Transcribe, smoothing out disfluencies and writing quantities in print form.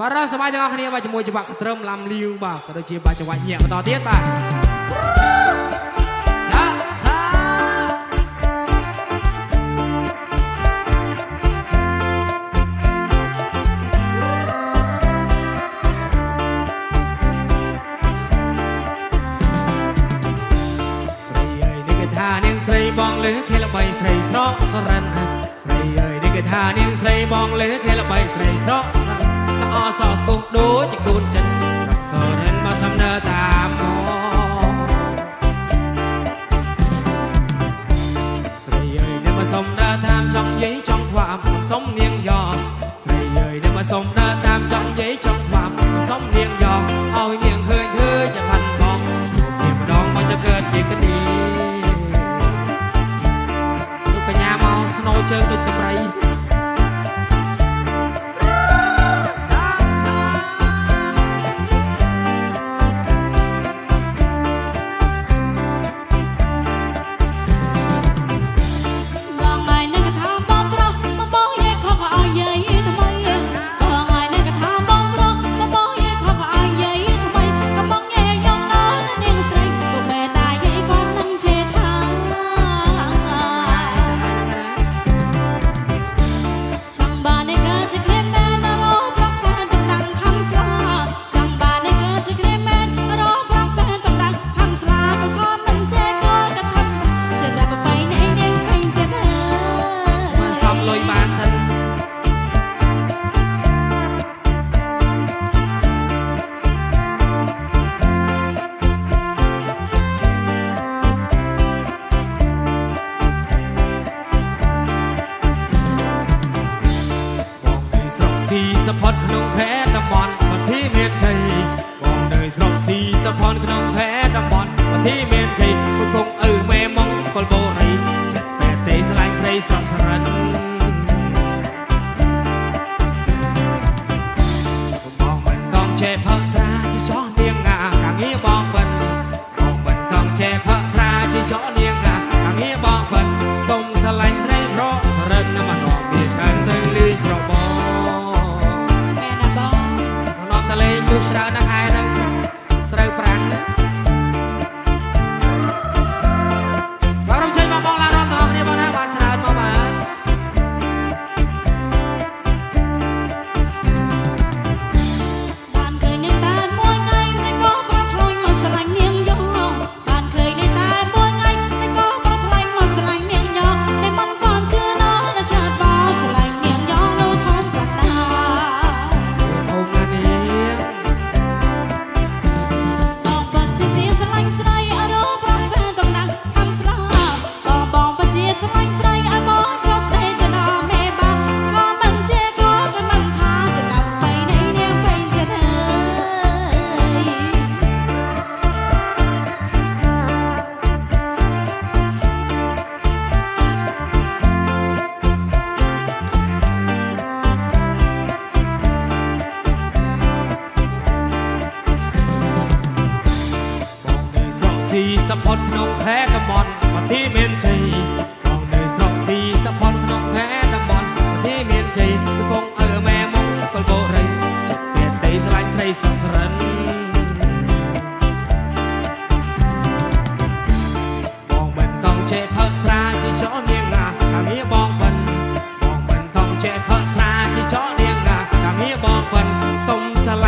បាទរសមាទាំងអស់គ្នាបាទជាមួយច្បាប់ត្រឹមឡាំលាវបាទក៏ដូចជាបាទចង្វាក់ញាក់បន្តទៀតបាទឆាស្រីអើយនេះគេថានាងស្រីបងលើគេល្បីស្រីស្រកសរិនស្រីអើយនេះគេថានាងស្រីបងលើគេល្បីស្រីស្រកអសស្គុះដូចជាគូនចិត្តស្រកសរិនមកសំណើតាមមកស្រីអើយនេះមកសំណើតាមចង់និយាយចង់ខ្វាប់សុំនាងយ៉ងស្រីអើយនេះមកសំណើតាមចង់និយាយចង់ខ្វាប់សុំនាងយ៉ងឲ្យនាងឃើញធ្វើជាផាន់បងជួបគ្នាម្ដងមកจะកើតជាគនីលោកកញ្ញាមកស្នូជើងដូចតម្រៃសផតក្នុងខេត្តតំបន់បន្ទាយមានជ័យបងនៅស្រុកស៊ីសផតក្នុងខេត្តតំបន់បន្ទាយមានជ័យកំពុងឪមេមង្គលបូរីចិត្តតែទេស្លាញ់ស្រីស្រស់សរិនបងមិនต้องចេះផឹកស្រាជាចោះនាងងាកាងងារបងមិនសងចេះផឹកស្រាជាចោះនាងងាកាងងារបងមិនសុំស្លាញ់ស្រីស្រស់សរិនមកនាំវាច្រើនទៅលីស្របងជួបច្រើនណាស់ហើយនឹងស្រូវប្រាំងបាទរំជើញមកបងឡានរំទាំងអស់គ្នាបងណាបានច្រើនមកបាទបានឃើញនេះតែមួយថ្ងៃមិនក៏ប្រត់ថ្លែងមកស្រឡាញ់នាងយ៉ងបានឃើញនេះតែមួយថ្ងៃមិនក៏ប្រត់ថ្លែងមកស្រឡាញ់នាងយ៉ងតែមិនបានជឿណោះណាចាត់បងស្រឡាញ់នាងយ៉ងនៅធំប្រតាធំណាស់នេះស៊ីសផុតក្នុងខេត្តតំបន់បន្ទាយមានជ័យបងនៅស្រុកស៊ីសផុតក្នុងខេត្តតំបន់បន្ទាយមានជ័យកំពុងឪមេមង្គលបូរីចិត្តពេតេស្លាញ់ស្រីស្រស់សរិនបងមិនต้องចេះផឹកស្រាជាចោះនាងងាកាងងារបងមិនต้องចេះផឹកស្រាជាចោះនាងងាកាងងារបងមិនសុំស្